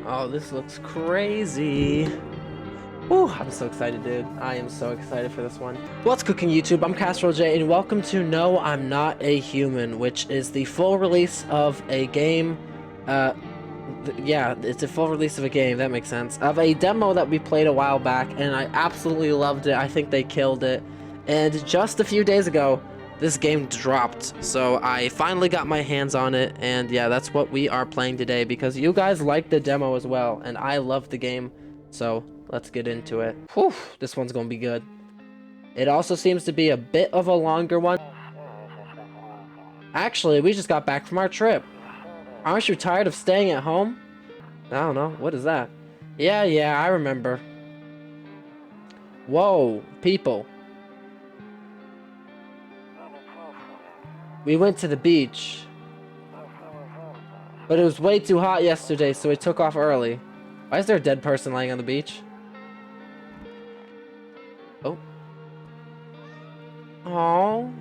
Oh, this looks crazy. Whew, I'm so excited, dude. I am so excited for this one. What's cooking, YouTube? I'm CasseroleJ, and welcome to No, I'm Not a Human, which is the full release of a game. Yeah, it's a full release of a game, that makes sense. Of a demo that we played a while back, and I absolutely loved it. I think they killed it. And just a few days ago, this game dropped, so I finally got my hands on it, and yeah, that's what we are playing today, because you guys liked the demo as well, and I love the game, so let's get into it. Whew, this one's gonna be good. It also seems to be a bit of a longer one. Actually, we just got back from our trip. Aren't you tired of staying at home? I don't know, what is that? Yeah, I remember. Whoa, people. We went to the beach, but it was way too hot yesterday, so we took off early. Why is there a dead person laying on the beach? Oh. Oh.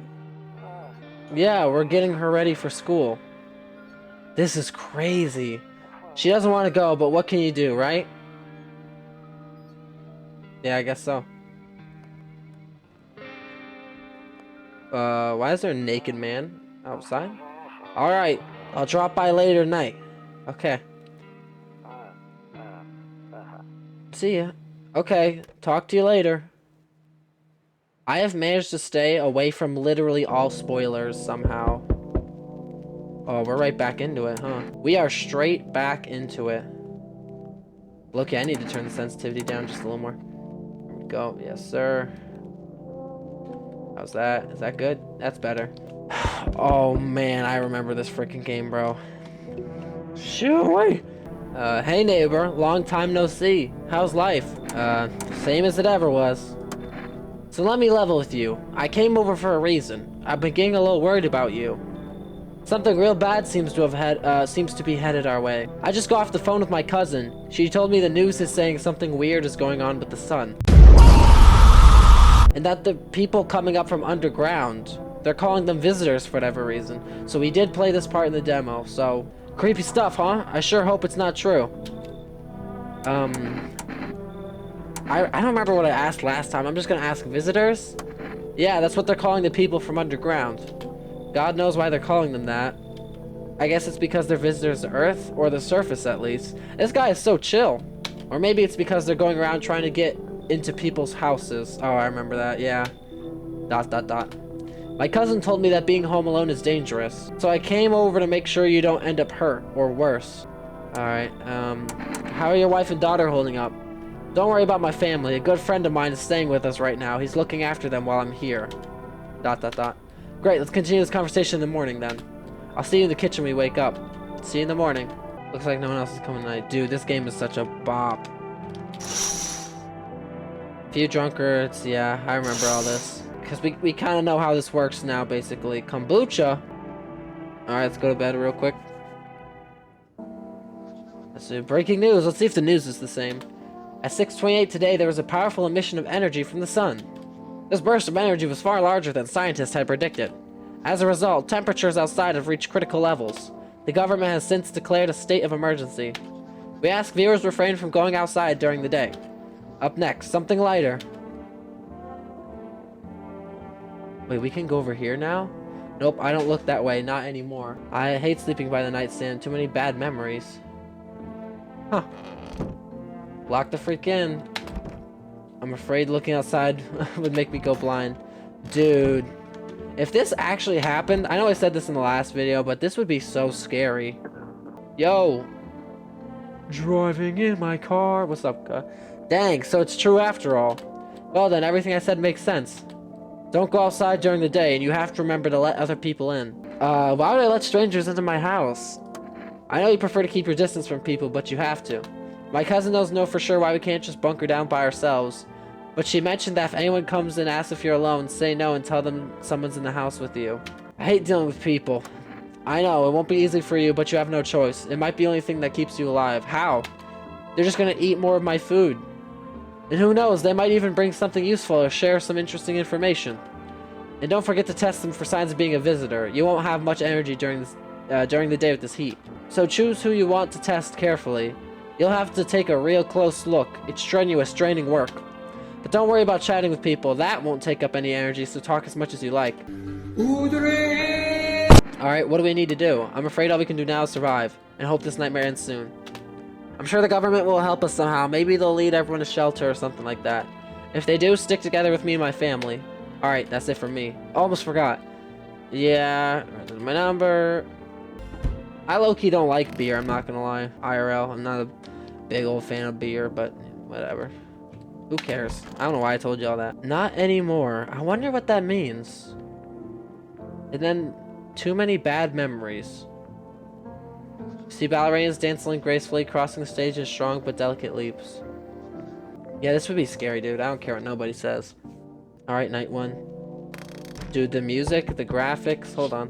Yeah, we're getting her ready for school. This is crazy. She doesn't want to go, but what can you do, right? Yeah, I guess so. Why is there a naked man outside? Alright, I'll drop by later tonight. Okay. See ya. Okay, talk to you later. I have managed to stay away from literally all spoilers somehow. Oh, we're right back into it, huh? We are straight back into it. Look, I need to turn the sensitivity down just a little more. There we go. Yes, sir. How's that? Is that good? That's better. Oh, man, I remember this freaking game, bro. Shoo-wee! Hey, neighbor. Long time no see. How's life? Same as it ever was. So let me level with you. I came over for a reason. I've been getting a little worried about you. Something real bad seems to be headed our way. I just got off the phone with my cousin. She told me the news is saying something weird is going on with the sun. And that the people coming up from underground, they're calling them visitors for whatever reason. So we did play this part in the demo, so... Creepy stuff, huh? I sure hope it's not true. I don't remember what I asked last time. I'm just gonna ask visitors? Yeah, that's what they're calling the people from underground. God knows why they're calling them that. I guess it's because they're visitors to Earth, or the surface at least. This guy is so chill. Or maybe it's because they're going around trying to get into people's houses. Oh, I remember that, yeah. ... My cousin told me that being home alone is dangerous. So I came over to make sure you don't end up hurt, or worse. Alright, how are your wife and daughter holding up? Don't worry about my family. A good friend of mine is staying with us right now. He's looking after them while I'm here. ... Great, let's continue this conversation in the morning then. I'll see you in the kitchen when we wake up. See you in the morning. Looks like no one else is coming tonight. Dude, this game is such a bop. Few drunkards, yeah, I remember all this. Because we kind of know how this works now, basically. Kombucha! Alright, let's go to bed real quick. Let's do breaking news. Let's see if the news is the same. At 6:28 today, there was a powerful emission of energy from the sun. This burst of energy was far larger than scientists had predicted. As a result, temperatures outside have reached critical levels. The government has since declared a state of emergency. We ask viewers refrain from going outside during the day. Up next, something lighter. Wait, we can go over here now? Nope, I don't look that way, not anymore. I hate sleeping by the nightstand, too many bad memories. Huh. Lock the freak in. I'm afraid looking outside would make me go blind. Dude. If this actually happened, I know I said this in the last video, but this would be so scary. Yo. Driving in my car. What's up, Dang, so it's true after all. Well then, everything I said makes sense. Don't go outside during the day, and you have to remember to let other people in. Why would I let strangers into my house? I know you prefer to keep your distance from people, but you have to. My cousin doesn't know for sure why we can't just bunker down by ourselves. But she mentioned that if anyone comes and asks if you're alone, say no and tell them someone's in the house with you. I hate dealing with people. I know, it won't be easy for you, but you have no choice. It might be the only thing that keeps you alive. How? They're just gonna eat more of my food. And who knows, they might even bring something useful or share some interesting information. And don't forget to test them for signs of being a visitor. You won't have much energy during the day with this heat. So choose who you want to test carefully. You'll have to take a real close look. It's strenuous, draining work. But don't worry about chatting with people. That won't take up any energy, so talk as much as you like. Alright, what do we need to do? I'm afraid all we can do now is survive, and hope this nightmare ends soon. I'm sure the government will help us somehow. Maybe they'll lead everyone to shelter or something like that. If they do, stick together with me and my family. Alright, that's it from me. Almost forgot. Yeah, my number. I low-key don't like beer, I'm not gonna lie. IRL, I'm not a big old fan of beer, but whatever. Who cares? I don't know why I told you all that. Not anymore. I wonder what that means. And then, too many bad memories. See ballerinas dancing gracefully, crossing the stage in strong but delicate leaps. Yeah, this would be scary, dude. I don't care what nobody says. Alright, night one. Dude, the music, the graphics, hold on.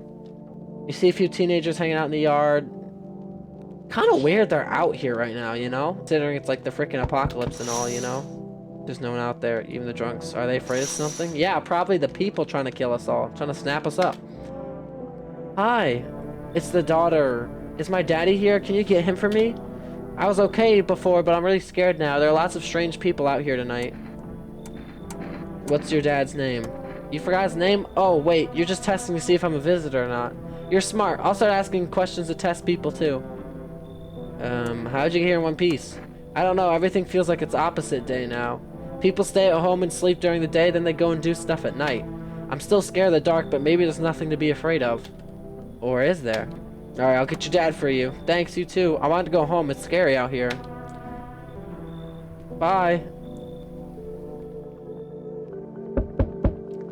You see a few teenagers hanging out in the yard. Kind of weird they're out here right now, you know? Considering it's like the freaking apocalypse and all, you know? There's no one out there, even the drunks. Are they afraid of something? Yeah, probably the people trying to kill us all. Trying to snap us up. Hi. It's the daughter. Is my daddy here? Can you get him for me? I was okay before, but I'm really scared now. There are lots of strange people out here tonight. What's your dad's name? You forgot his name? Oh, wait. You're just testing to see if I'm a visitor or not. You're smart. I'll start asking questions to test people, too. How'd you get here in one piece? I don't know. Everything feels like it's opposite day now. People stay at home and sleep during the day, then they go and do stuff at night. I'm still scared of the dark, but maybe there's nothing to be afraid of. Or is there? Alright, I'll get your dad for you. Thanks, you too. I want to go home. It's scary out here. Bye.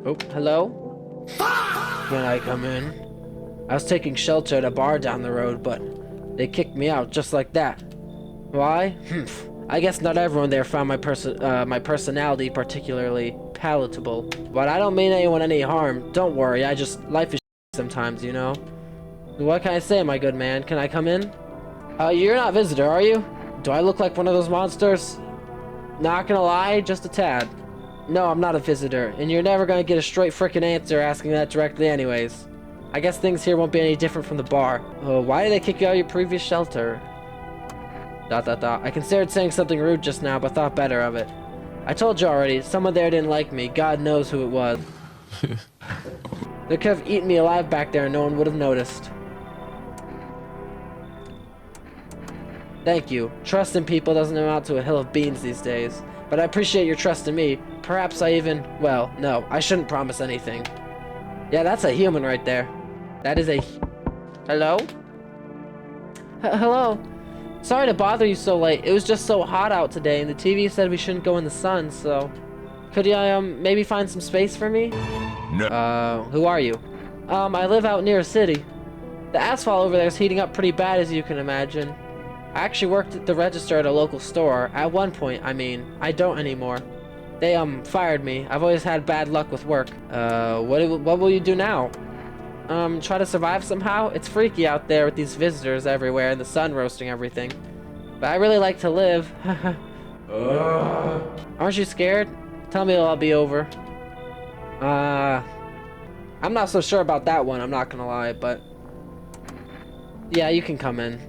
Oh, hello? Can I come in? I was taking shelter at a bar down the road, but they kicked me out just like that. Why? I guess not everyone there found my personality particularly palatable. But I don't mean anyone any harm. Don't worry, life is sometimes, you know? What can I say, my good man? Can I come in? You're not a visitor, are you? Do I look like one of those monsters? Not gonna lie, just a tad. No, I'm not a visitor, and you're never gonna get a straight frickin' answer asking that directly anyways. I guess things here won't be any different from the bar. Oh, why did they kick you out of your previous shelter? ... I considered saying something rude just now, but thought better of it. I told you already, someone there didn't like me. God knows who it was. They could have eaten me alive back there and no one would have noticed. Thank you. Trust in people doesn't amount to a hill of beans these days. But I appreciate your trust in me. Perhaps I even... Well, no, I shouldn't promise anything. Yeah, that's a human right there. That is a... Hello? Hello? Sorry to bother you so late. It was just so hot out today, and the TV said we shouldn't go in the sun, so... Could you, maybe find some space for me? No. Who are you? I live out near a city. The asphalt over there is heating up pretty bad, as you can imagine. I actually worked at the register at a local store. At one point, I mean. I don't anymore. They, fired me. I've always had bad luck with work. What will you do now? Try to survive somehow? It's freaky out there with these visitors everywhere and the sun roasting everything. But I really like to live. Aren't you scared? Tell me it'll all be over. I'm not so sure about that one, I'm not gonna lie, but... Yeah, you can come in.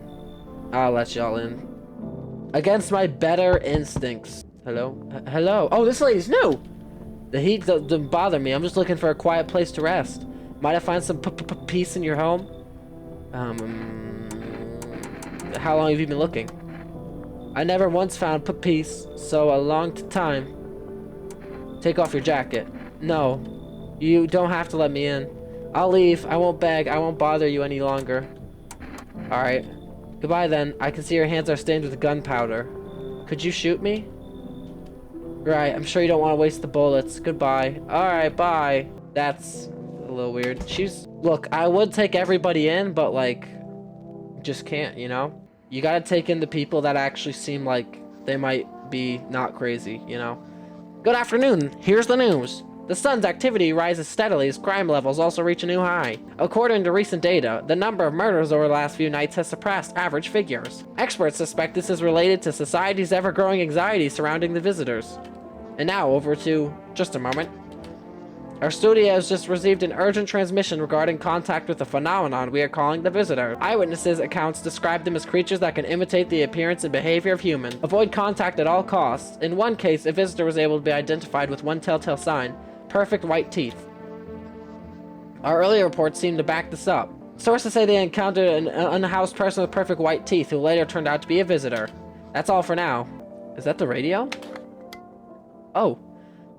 I'll let y'all in. Against my better instincts. Hello? Hello? Oh, this lady's new! The heat doesn't bother me, I'm just looking for a quiet place to rest. Might I find some peace in your home? How long have you been looking? I never once found peace, so a long time. Take off your jacket. No, you don't have to let me in. I'll leave. I won't beg. I won't bother you any longer. Alright. Goodbye then. I can see your hands are stained with gunpowder. Could you shoot me? Right, I'm sure you don't want to waste the bullets. Goodbye. Alright, bye. That's a little weird. Look, I would take everybody in, but like, just can't, you know? You gotta take in the people that actually seem like they might be not crazy, you know? Good afternoon. Here's the news. The sun's activity rises steadily as crime levels also reach a new high. According to recent data, the number of murders over the last few nights has surpassed average figures. Experts suspect this is related to society's ever-growing anxiety surrounding the visitors. And now over to... just a moment. Our studio has just received an urgent transmission regarding contact with a phenomenon we are calling the visitor. Eyewitnesses' accounts describe them as creatures that can imitate the appearance and behavior of humans. Avoid contact at all costs. In one case, a visitor was able to be identified with one telltale sign: perfect white teeth. Our earlier reports seem to back this up. Sources say they encountered an unhoused person with perfect white teeth who later turned out to be a visitor. That's all for now. Is that the radio? Oh.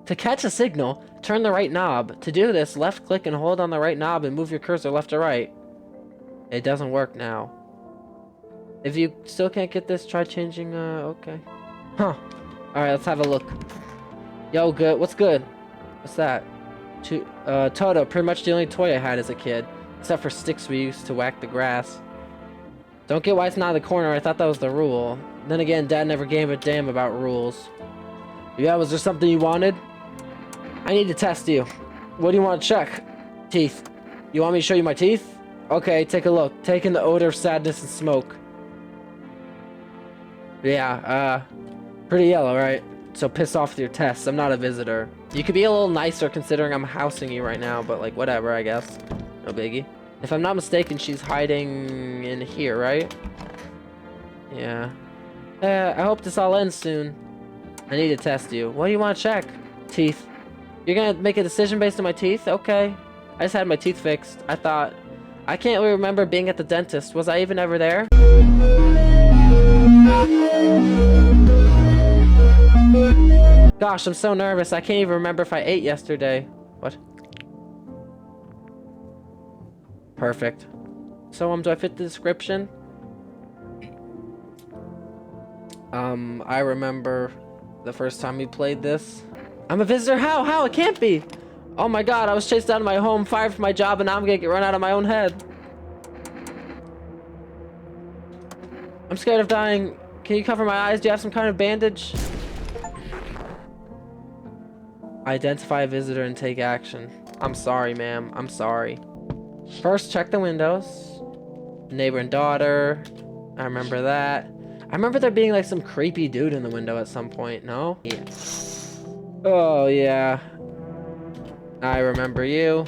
To catch a signal, turn the right knob. To do this, left click and hold on the right knob and move your cursor left to right. It doesn't work now. If you still can't get this, try changing, okay. Huh. Alright, let's have a look. Yo, good. What's good? What's that? Toto, pretty much the only toy I had as a kid. Except for sticks we used to whack the grass. Don't get why it's not in the corner, I thought that was the rule. Then again, Dad never gave a damn about rules. Yeah, was there something you wanted? I need to test you. What do you want to check? Teeth. You want me to show you my teeth? Okay, take a look. Take in the odor of sadness and smoke. Yeah, pretty yellow, right? So piss off with your tests. I'm not a visitor. You could be a little nicer considering I'm housing you right now, but like, whatever, I guess. No biggie. If I'm not mistaken, she's hiding in here, right? Yeah. I hope this all ends soon. I need to test you. What do you want to check? Teeth. You're gonna make a decision based on my teeth? Okay. I just had my teeth fixed. I thought... I can't really remember being at the dentist. Was I even ever there? Gosh, I'm so nervous. I can't even remember if I ate yesterday. What? Perfect. So, do I fit the description? I remember the first time we played this. I'm a visitor? How? It can't be! Oh my god, I was chased out of my home, fired from my job, and now I'm gonna get run out of my own head. I'm scared of dying. Can you cover my eyes? Do you have some kind of bandage? Identify a visitor and take action. I'm sorry, ma'am. I'm sorry. First, check the windows. Neighbor and daughter. I remember that. I remember there being like some creepy dude in the window at some point, no? Yeah. Oh, yeah. I remember you.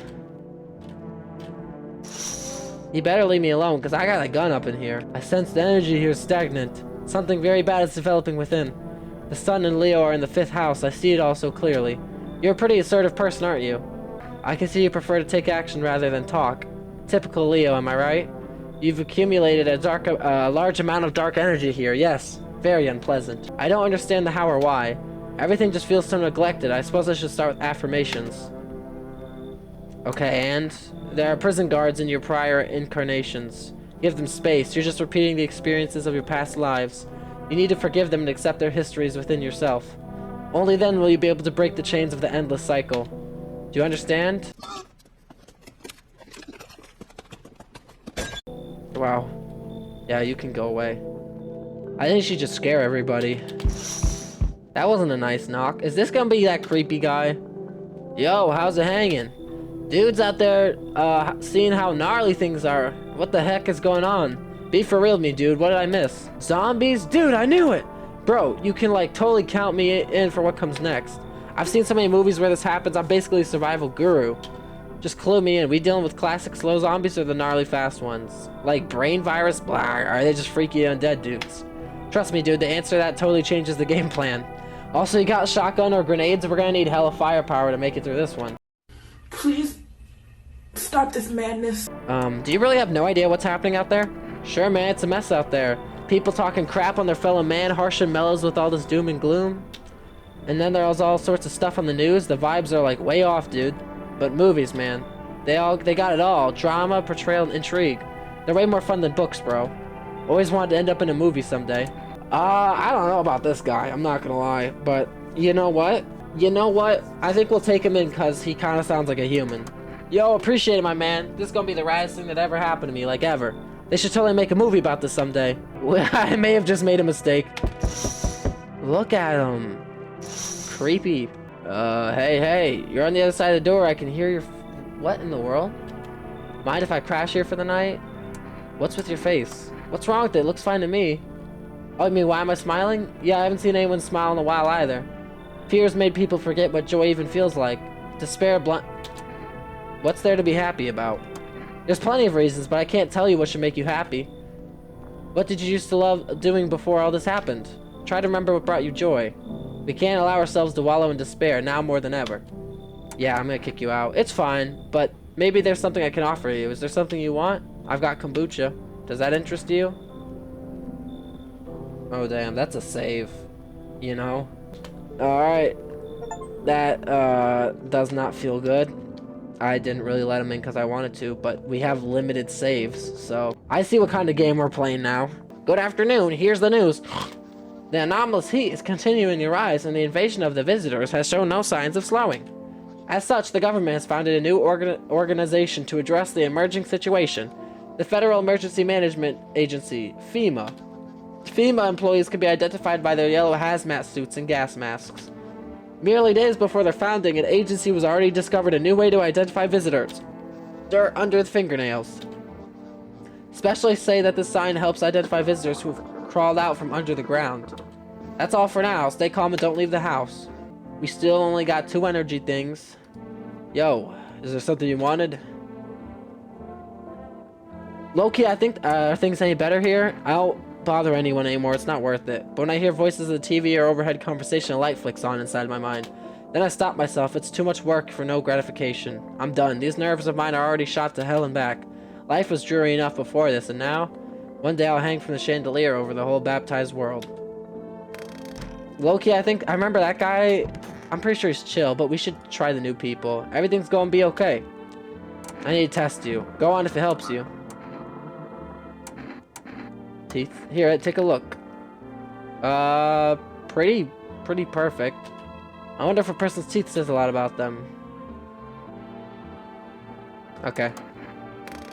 You better leave me alone, because I got a gun up in here. I sense the energy here is stagnant. Something very bad is developing within. The sun and Leo are in the 5th house. I see it all so clearly. You're a pretty assertive person, aren't you? I can see you prefer to take action rather than talk. Typical Leo, am I right? You've accumulated a large amount of dark energy here. Yes, very unpleasant. I don't understand the how or why. Everything just feels so neglected. I suppose I should start with affirmations. Okay, and there are prison guards in your prior incarnations. Give them space. You're just repeating the experiences of your past lives. You need to forgive them and accept their histories within yourself. Only then will you be able to break the chains of the endless cycle. Do you understand? Wow. Yeah, you can go away. I think she should just scare everybody. That wasn't a nice knock. Is this gonna be that creepy guy? Yo, how's it hanging? Dudes out there, seeing how gnarly things are. What the heck is going on? Be for real with me, dude. What did I miss? Zombies? Dude, I knew it! Bro, you can, like, totally count me in for what comes next. I've seen so many movies where this happens. I'm basically a survival guru. Just clue me in. We dealing with classic slow zombies or the gnarly fast ones? Like brain virus? Blah, or are they just freaky undead dudes? Trust me, dude, the answer to that totally changes the game plan. Also, you got a shotgun or grenades? We're gonna need hella firepower to make it through this one. Please stop this madness. Do you really have no idea what's happening out there? Sure, man, it's a mess out there. People talking crap on their fellow man, harsh and mellows with all this doom and gloom. And then there's all sorts of stuff on the news. The vibes are like way off, dude. But movies, man, they got it all. Drama, portrayal, and intrigue. They're way more fun than books, bro. Always wanted to end up in a movie someday. I don't know about this guy, I'm not gonna lie. But you know what? I think we'll take him in because he kind of sounds like a human. Yo, appreciate it, my man. This is gonna be the raddest thing that ever happened to me, like ever. They should totally make a movie about this someday. I may have just made a mistake. Look at him. Creepy. Hey, you're on the other side of the door. I can hear your... What in the world? Mind if I crash here for the night? What's with your face? What's wrong with it? Looks fine to me. Oh, you mean why am I smiling? Yeah, I haven't seen anyone smile in a while either. Fears made people forget what joy even feels like. Despair blunt. What's there to be happy about? There's plenty of reasons, but I can't tell you what should make you happy. What did you used to love doing before all this happened? Try to remember what brought you joy. We can't allow ourselves to wallow in despair, now more than ever. Yeah, I'm gonna kick you out. It's fine, but maybe there's something I can offer you. Is there something you want? I've got kombucha. Does that interest you? Oh, damn, that's a save. You know? Alright. That, does not feel good. I didn't really let him in because I wanted to, but we have limited saves, so... I see what kind of game we're playing now. Good afternoon, here's the news. The anomalous heat is continuing to rise, and the invasion of the visitors has shown no signs of slowing. As such, the government has founded a new organization to address the emerging situation. The Federal Emergency Management Agency, FEMA. FEMA employees can be identified by their yellow hazmat suits and gas masks. Merely days before their founding, an agency was already discovered a new way to identify visitors. Dirt under the fingernails. Specialists say that this sign helps identify visitors who've crawled out from under the ground. That's all for now. Stay calm and don't leave the house. We still only got 2 energy things. Yo, is there something you wanted? Low-key, I think, are things any better here? I don't bother anyone anymore, it's not worth it. But when I hear voices on the TV or overhead conversation, a light flicks on inside my mind. Then I stop myself, it's too much work for no gratification. I'm done, these nerves of mine are already shot to hell and back. Life was dreary enough before this, and now? One day I'll hang from the chandelier over the whole baptized world. Low-key, I remember that guy. I'm pretty sure he's chill, but we should try the new people. Everything's gonna be okay. I need to test you. Go on if it helps you. Teeth. Here, take a look. Pretty perfect. I wonder if a person's teeth says a lot about them. Okay.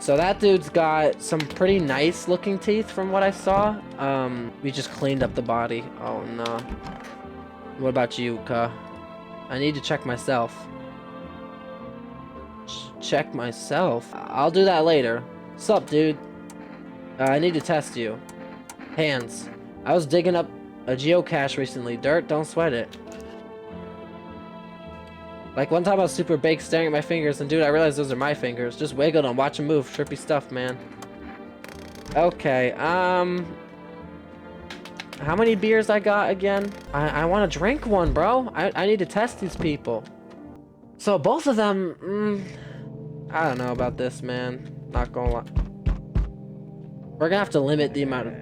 So that dude's got some pretty nice looking teeth from what I saw. We just cleaned up the body. Oh no. What about you, Ka? I need to check myself. Check myself? I'll do that later. Sup, dude? I need to test you. Hands. I was digging up a geocache recently. Dirt, don't sweat it. Like one time I was super baked staring at my fingers and dude, I realized those are my fingers. Just wiggle them, watch them move. Trippy stuff, man. Okay, how many beers I got again? I want to drink one, bro. I need to test these people. So both of them, I don't know about this, man. Not gonna lie. We're gonna have to limit the amount of...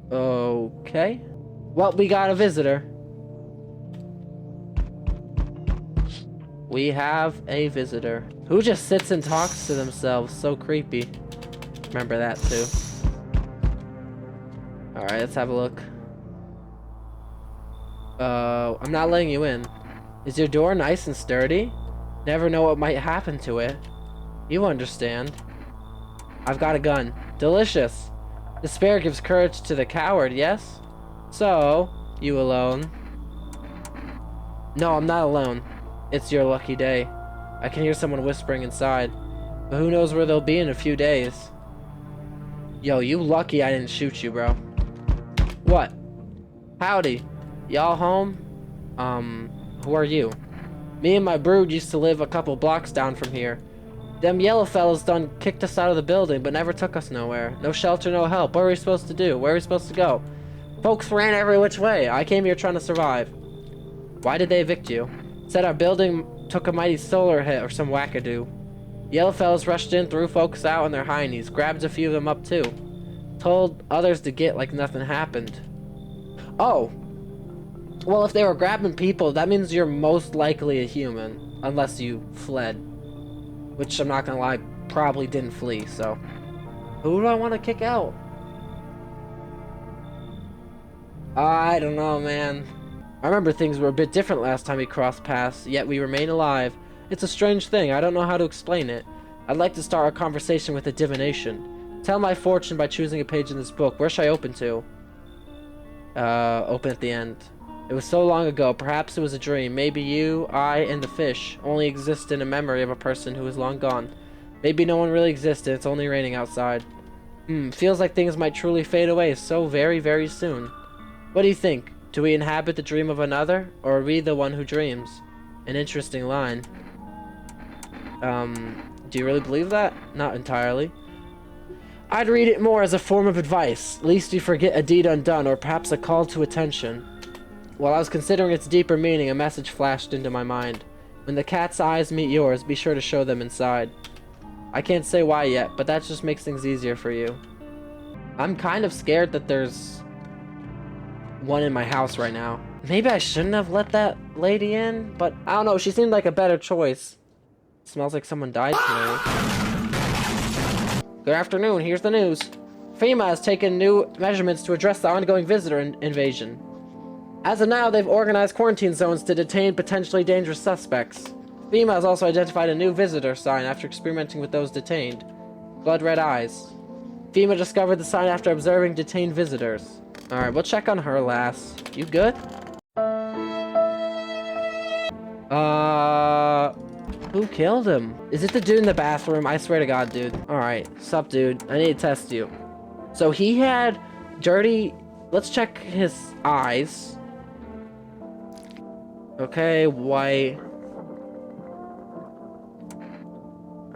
Okay. Well, we got a visitor. We have a visitor. Who just sits and talks to themselves? So creepy. Remember that too. Alright, let's have a look. I'm not letting you in. Is your door nice and sturdy? Never know what might happen to it. You understand. I've got a gun. Delicious. Despair gives courage to the coward, yes? So, you alone? No, I'm not alone. It's your lucky day. I can hear someone whispering inside. But who knows where they'll be in a few days. Yo, you lucky I didn't shoot you, bro. What? Howdy. Y'all home? Who are you? Me and my brood used to live a couple blocks down from here. Them yellow fellas done kicked us out of the building, but never took us nowhere. No shelter, no help. What are we supposed to do? Where are we supposed to go? Folks ran every which way. I came here trying to survive. Why did they evict you? Said our building took a mighty solar hit or some wackadoo. Yellow fellas rushed in, threw folks out on their hindies, grabbed a few of them up too. Told others to get like nothing happened. Oh. Well, if they were grabbing people, that means you're most likely a human. Unless you fled. Which, I'm not gonna lie, probably didn't flee, so... Who do I want to kick out? I don't know, man. I remember things were a bit different last time we crossed paths, yet we remain alive. It's a strange thing, I don't know how to explain it. I'd like to start our conversation with a divination. Tell my fortune by choosing a page in this book. Where should I open to? Open at the end. It was so long ago, perhaps it was a dream. Maybe you, I, and the fish only exist in a memory of a person who is long gone. Maybe no one really existed, it's only raining outside. Feels like things might truly fade away so very, very soon. What do you think? Do we inhabit the dream of another, or are we the one who dreams? An interesting line. Do you really believe that? Not entirely. I'd read it more as a form of advice, lest you forget a deed undone, or perhaps a call to attention. While I was considering its deeper meaning, a message flashed into my mind. When the cat's eyes meet yours, be sure to show them inside. I can't say why yet, but that just makes things easier for you. I'm kind of scared that there's one in my house right now. Maybe I shouldn't have let that lady in, but I don't know, she seemed like a better choice. Smells like someone died today. Good afternoon, here's the news. FEMA has taken new measurements to address the ongoing visitor invasion. As of now, they've organized quarantine zones to detain potentially dangerous suspects. FEMA has also identified a new visitor sign after experimenting with those detained. Blood red eyes. FEMA discovered the sign after observing detained visitors. Alright, we'll check on her last. You good? Who killed him? Is it the dude in the bathroom? I swear to God, dude. Alright, sup, dude. I need to test you. So he had dirty... Let's check his eyes. Okay, white.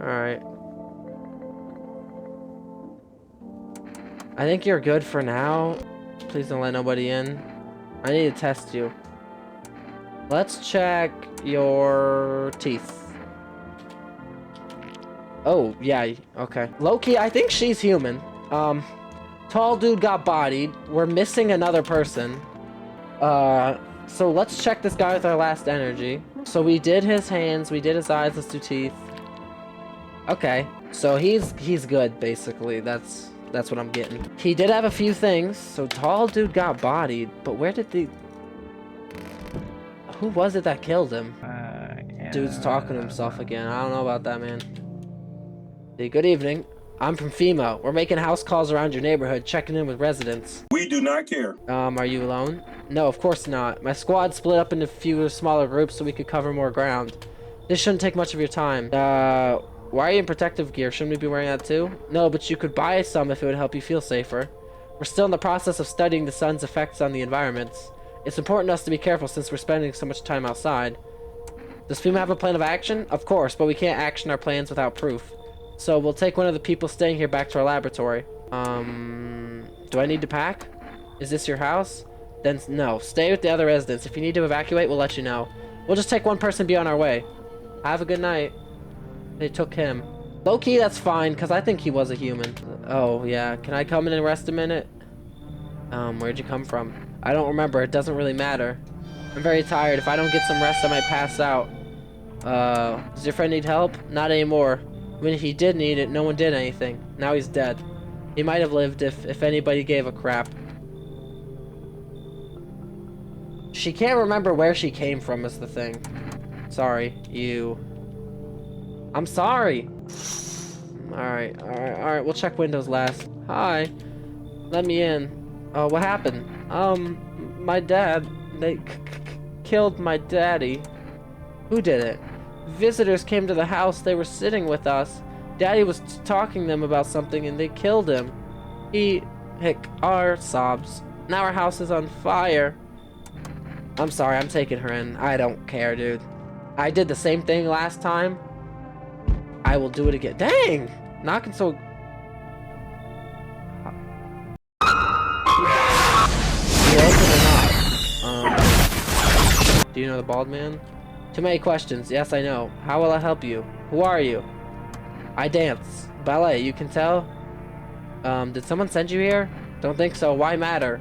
Alright. I think you're good for now. Please don't let nobody in. I need to test you. Let's check your teeth. Oh, yeah, okay. Loki, I think she's human. Tall dude got bodied. We're missing another person. So let's check this guy with our last energy. So we did his hands, we did his eyes, let's do teeth. Okay, so he's good, basically. That's what I'm getting. He did have a few things. So tall dude got bodied, but where did the... Who was it that killed him? Dude's talking to himself again. I don't know about that, man. Hey, good evening. I'm from FEMA. We're making house calls around your neighborhood, checking in with residents. We do not care. Are you alone? No, of course not. My squad split up into fewer, smaller groups so we could cover more ground. This shouldn't take much of your time. Why are you in protective gear? Shouldn't we be wearing that too? No, but you could buy some if it would help you feel safer. We're still in the process of studying the sun's effects on the environments. It's important to us to be careful since we're spending so much time outside. Does FEMA have a plan of action? Of course, but we can't action our plans without proof. So we'll take one of the people staying here back to our laboratory. Do I need to pack? Is this your house? Then no, stay with the other residents. If you need to evacuate, we'll let you know. We'll just take one person and be on our way. Have a good night. They took him. Low-key, that's fine, because I think he was a human. Oh, yeah. Can I come in and rest a minute? Where'd you come from? I don't remember. It doesn't really matter. I'm very tired. If I don't get some rest, I might pass out. Does your friend need help? Not anymore. When he did need it, no one did anything. Now he's dead. He might have lived if anybody gave a crap. She can't remember where she came from is the thing. Sorry, you... I'm sorry. Alright, we'll check windows last. Hi. Let me in. Oh, what happened? My dad, they killed my daddy. Who did it? Visitors came to the house, they were sitting with us. Daddy was talking to them about something and they killed him. Our sobs. Now our house is on fire. I'm sorry, I'm taking her in. I don't care, dude. I did the same thing last time. I will do it again. Dang! Knocking so... Do you know the bald man? Too many questions. Yes, I know. How will I help you? Who are you? I dance. Ballet, you can tell? Did someone send you here? Don't think so. Why matter?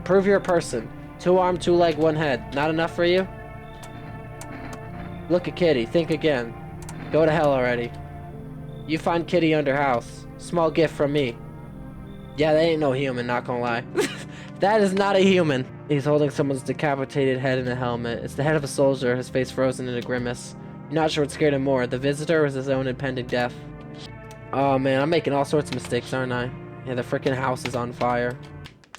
Prove you're a person. 2 arm, 2 leg, 1 head. Not enough for you? Look at Kitty. Think again. Go to hell already. You find Kitty under house. Small gift from me. Yeah, they ain't no human, not gonna lie. That is not a human. He's holding someone's decapitated head in a helmet. It's the head of a soldier, his face frozen in a grimace. You're not sure what scared him more, the visitor or his own impending death. Oh man, I'm making all sorts of mistakes, aren't I? Yeah, the freaking house is on fire.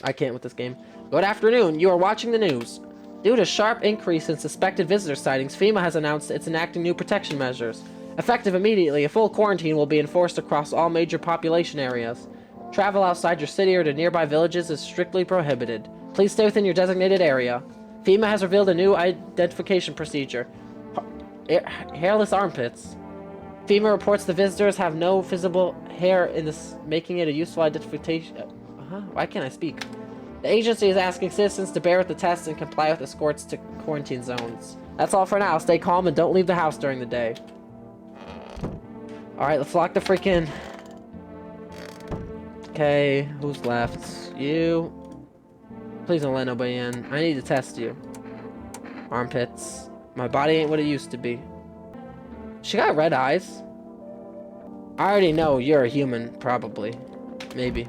I can't with this game. Good afternoon, you are watching the news. Due to sharp increase in suspected visitor sightings, FEMA has announced it's enacting new protection measures. Effective immediately, a full quarantine will be enforced across all major population areas. Travel outside your city or to nearby villages is strictly prohibited. Please stay within your designated area. FEMA has revealed a new identification procedure. Hairless armpits. FEMA reports the visitors have no visible hair in this, making it a useful identification. Why can't I speak? The agency is asking citizens to bear with the test and comply with escorts to quarantine zones. That's all for now. Stay calm and don't leave the house during the day. Alright, let's lock the freaking... Okay, who's left? You. Please don't let nobody in. I need to test you. Armpits. My body ain't what it used to be. She got red eyes. I already know you're a human, probably. Maybe.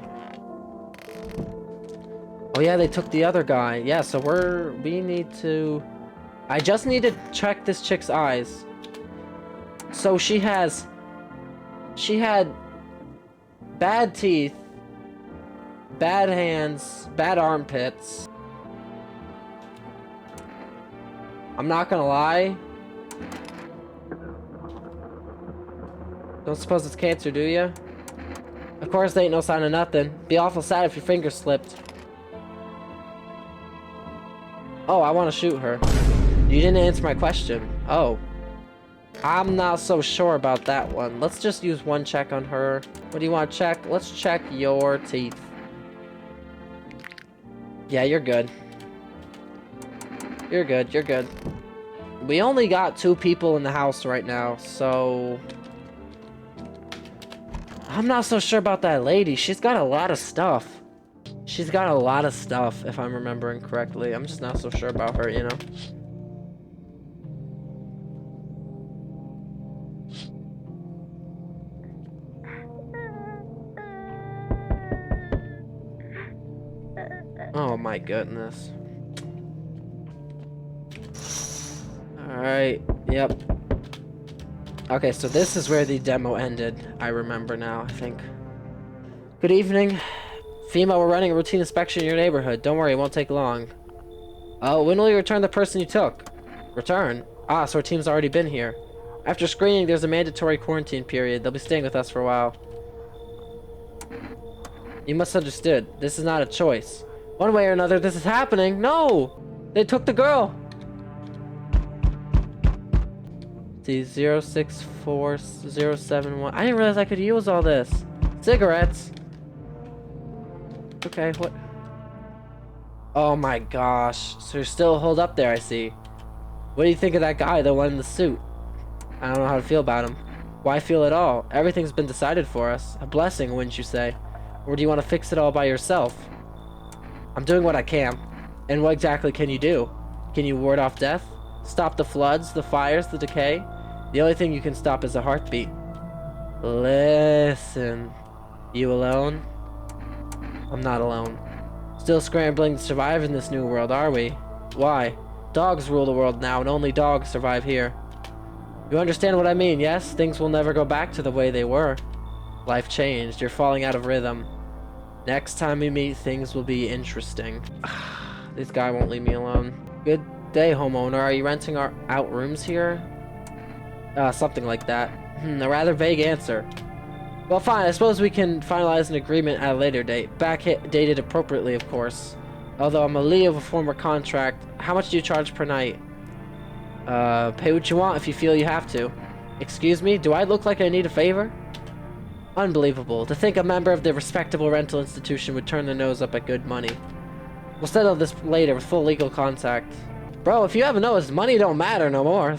Oh yeah, they took the other guy. Yeah, so we need to... I just need to check this chick's eyes. So she had bad teeth, bad hands, bad armpits. I'm not gonna lie. Don't suppose it's cancer, do ya? Of course, there ain't no sign of nothing. Be awful sad if your finger slipped. Oh, I want to shoot her. You didn't answer my question. Oh. I'm not so sure about that one. Let's just use one check on her. What do you want to check? Let's check your teeth. Yeah, you're good. You're good, you're good. We only got 2 people in the house right now, so... I'm not so sure about that lady. She's got a lot of stuff. She's got a lot of stuff, if I'm remembering correctly. I'm just not so sure about her, you know? Oh my goodness. Alright, yep. Okay, so this is where the demo ended. I remember now, I think. Good evening. FEMA, we're running a routine inspection in your neighborhood. Don't worry, it won't take long. Oh, when will you return the person you took? Return? Ah, so our team's already been here. After screening, there's a mandatory quarantine period. They'll be staying with us for a while. You must have understood. This is not a choice. One way or another, this is happening. No! They took the girl! See, 064071. I didn't realize I could use all this. Cigarettes. Okay, what? Oh my gosh. So you're still holed up there, I see. What do you think of that guy, the one in the suit? I don't know how to feel about him. Why feel at all? Everything's been decided for us. A blessing, wouldn't you say? Or do you want to fix it all by yourself? I'm doing what I can. And what exactly can you do? Can you ward off death? Stop the floods, the fires, the decay? The only thing you can stop is a heartbeat. Listen. You alone? I'm not alone. Still scrambling to survive in this new world, are we? Why? Dogs rule the world now, and only dogs survive here. You understand what I mean, yes? Things will never go back to the way they were. Life changed. You're falling out of rhythm. Next time we meet, things will be interesting. This guy won't leave me alone. Good day, homeowner. Are you renting out rooms here? Something like that. A rather vague answer. Well, fine. I suppose we can finalize an agreement at a later date. Dated appropriately, of course. Although I'm a Lee of a former contract. How much do you charge per night? Pay what you want if you feel you have to. Excuse me? Do I look like I need a favor? Unbelievable. To think a member of the respectable rental institution would turn their nose up at good money. We'll settle this later with full legal contact. Bro, if you haven't noticed, money don't matter no more.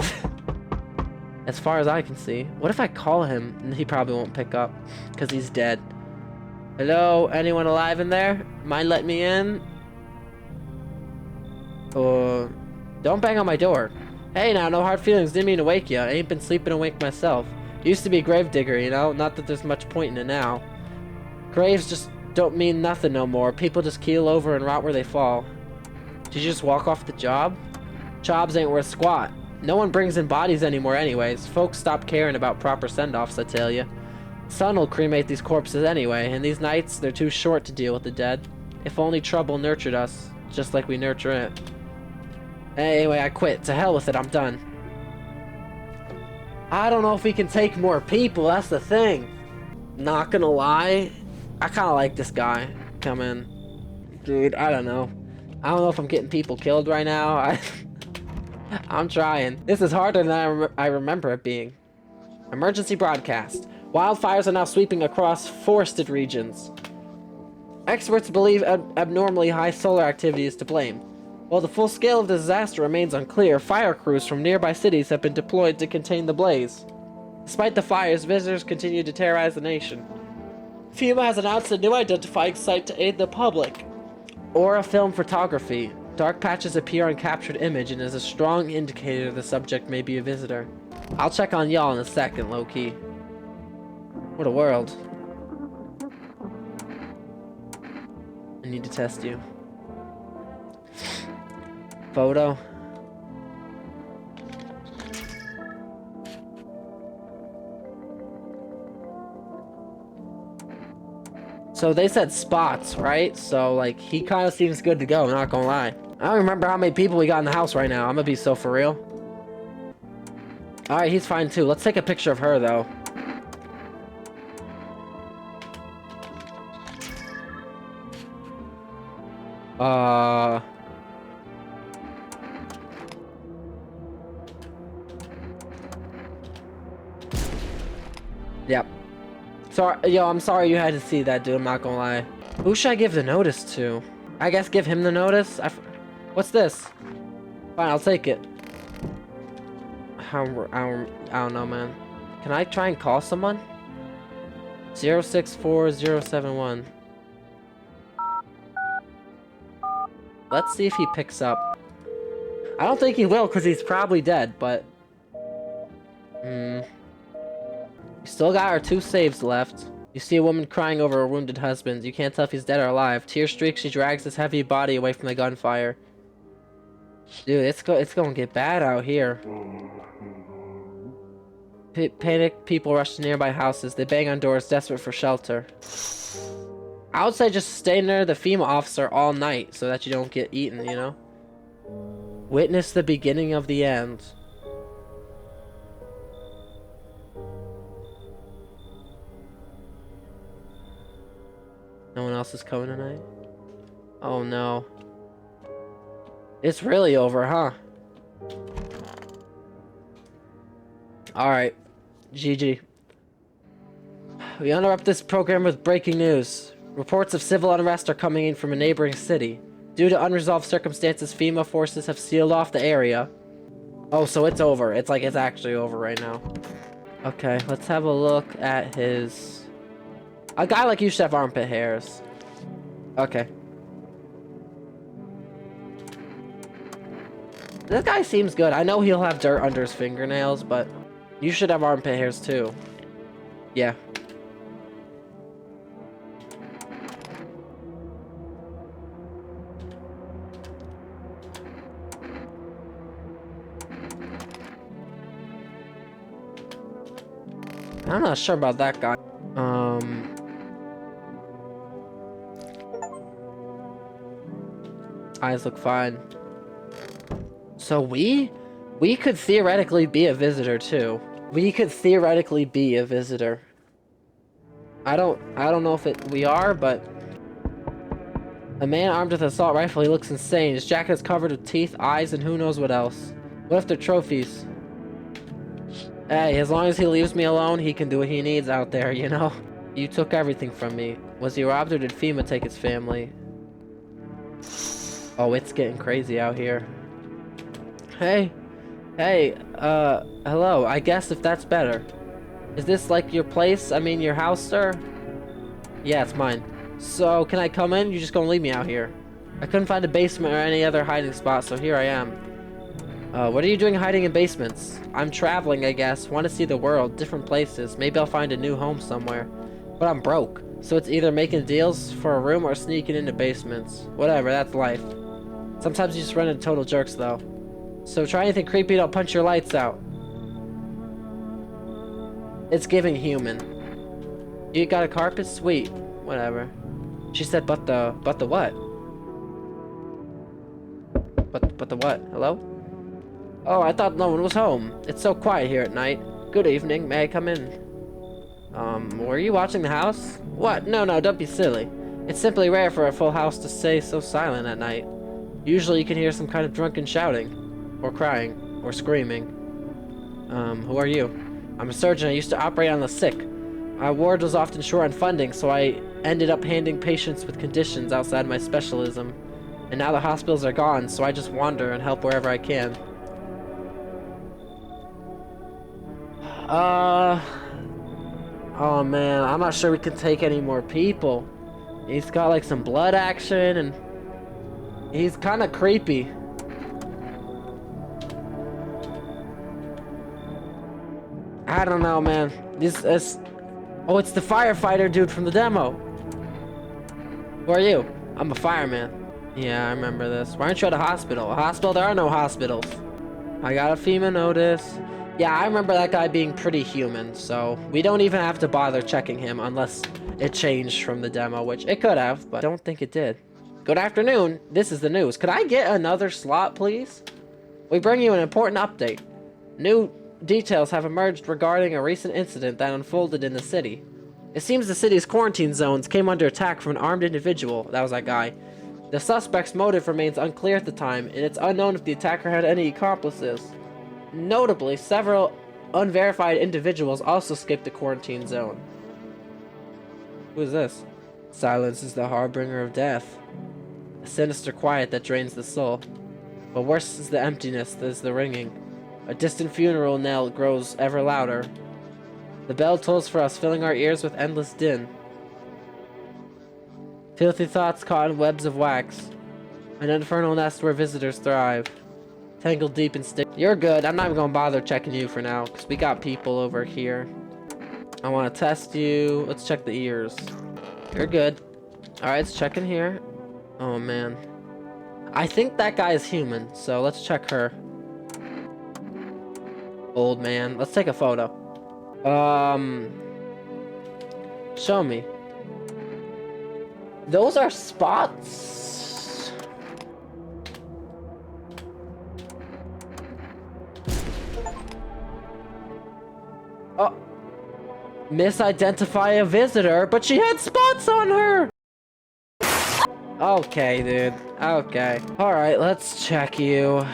As far as I can see. What if I call him? He probably won't pick up. Because he's dead. Hello? Anyone alive in there? Mind letting me in? Don't bang on my door. Hey now, no hard feelings. Didn't mean to wake you. I ain't been sleeping awake myself. Used to be a gravedigger, you know? Not that there's much point in it now. Graves just don't mean nothing no more. People just keel over and rot where they fall. Did you just walk off the job? Jobs ain't worth squat. No one brings in bodies anymore anyways. Folks stop caring about proper send-offs, I tell you. Sun will cremate these corpses anyway, and these nights, they're too short to deal with the dead. If only trouble nurtured us, just like we nurture it. Anyway, I quit. To hell with it, I'm done. I don't know if we can take more people, that's the thing. Not gonna lie, I kind of like this guy. Come in. Dude, I don't know. I don't know if I'm getting people killed right now. I'm trying. This is harder than I remember it being. Emergency broadcast. Wildfires are now sweeping across forested regions. Experts believe abnormally high solar activity is to blame. While the full scale of the disaster remains unclear, fire crews from nearby cities have been deployed to contain the blaze. Despite the fires, visitors continue to terrorize the nation. FEMA has announced a new identifying site to aid the public. Aura film photography. Dark patches appear on captured image and is a strong indicator the subject may be a visitor. I'll check on y'all in a second, low-key. What a world. I need to test you. Photo. So they said spots, right? So like he kind of seems good to go, not gonna lie. I don't remember how many people we got in the house right now. I'm gonna be so for real. Alright, he's fine too. Let's take a picture of her though. Yep. Sorry, yo, I'm sorry you had to see that, dude. I'm not gonna lie. Who should I give the notice to? I guess give him the notice. What's this? Fine, I'll take it. I don't know, man. Can I try and call someone? 064071. Let's see if he picks up. I don't think he will, because he's probably dead, but... We still got our 2 saves left. You see a woman crying over her wounded husband. You can't tell if he's dead or alive. Tear streaks, she drags his heavy body away from the gunfire. Dude, it's gonna get bad out here. Panicked people rush to nearby houses. They bang on doors, desperate for shelter. I would say just stay near the FEMA officer all night so that you don't get eaten, you know? Witness the beginning of the end. No one else is coming tonight? Oh no. It's really over, huh? Alright. GG. We interrupt this program with breaking news. Reports of civil unrest are coming in from a neighboring city. Due to unresolved circumstances, FEMA forces have sealed off the area. Oh, so it's over. It's like it's actually over right now. Okay, let's have a look at his... A guy like you should have armpit hairs. Okay. This guy seems good. I know he'll have dirt under his fingernails, but you should have armpit hairs too. Yeah. I'm not sure about that guy. Eyes look fine. So we could theoretically be a visitor too. We could theoretically be a visitor. I don't know if we are, but a man armed with an assault rifle, he looks insane. His jacket is covered with teeth, eyes, and who knows what else. What if they're trophies? Hey, as long as he leaves me alone, he can do what he needs out there, you know? You took everything from me. Was he robbed or did FEMA take his family? Oh, it's getting crazy out here. Hey, hello, I guess if that's better. Is this like your place? I mean, your house, sir? Yeah, it's mine. So, can I come in? You're just gonna leave me out here. I couldn't find a basement or any other hiding spot, so here I am. What are you doing hiding in basements? I'm traveling, I guess. Want to see the world, different places. Maybe I'll find a new home somewhere. But I'm broke, so it's either making deals for a room or sneaking into basements. Whatever, that's life. Sometimes you just run into total jerks, though. So try anything creepy and I'll punch your lights out. It's giving human. You got a carpet? Sweet. Whatever. She said, but the what? But the what? Hello? Oh, I thought no one was home. It's so quiet here at night. Good evening. May I come in? Were you watching the house? What? No, don't be silly. It's simply rare for a full house to stay so silent at night. Usually you can hear some kind of drunken shouting, or crying, or screaming. Who are you? I'm a surgeon. I used to operate on the sick. My ward was often short on funding, so I ended up handling patients with conditions outside my specialism. And now the hospitals are gone, so I just wander and help wherever I can. Oh man, I'm not sure we can take any more people. He's got like some blood action and he's kind of creepy. I don't know, man. Oh, it's the firefighter dude from the demo. Who are you? I'm a fireman. Yeah, I remember this. Why aren't you at a hospital? A hospital? There are no hospitals. I got a FEMA notice. Yeah, I remember that guy being pretty human, so we don't even have to bother checking him unless it changed from the demo, which it could have, but I don't think it did. Good afternoon. This is the news. Could I get another slot, please? We bring you an important update. New details have emerged regarding a recent incident that unfolded in the city. It seems the city's quarantine zones came under attack from an armed individual. That was that guy. The suspect's motive remains unclear at the time, and it's unknown if the attacker had any accomplices. Notably, several unverified individuals also escaped the quarantine zone. Who is this? Silence is the harbinger of death. A sinister quiet that drains the soul. But worse is the emptiness that is the ringing. A distant funeral knell grows ever louder. The bell tolls for us, filling our ears with endless din. Filthy thoughts caught in webs of wax. An infernal nest where visitors thrive. Tangled deep in sticks. You're good. I'm not even gonna bother checking you for now, because we got people over here. I want to test you. Let's check the ears. You're good. Alright, let's check in here. Oh, man. I think that guy is human, so let's check her. Old man. Let's take a photo. Show me. Those are spots. Oh. Misidentify a visitor, but she had spots on her. Okay, dude. Okay. Alright, let's check you.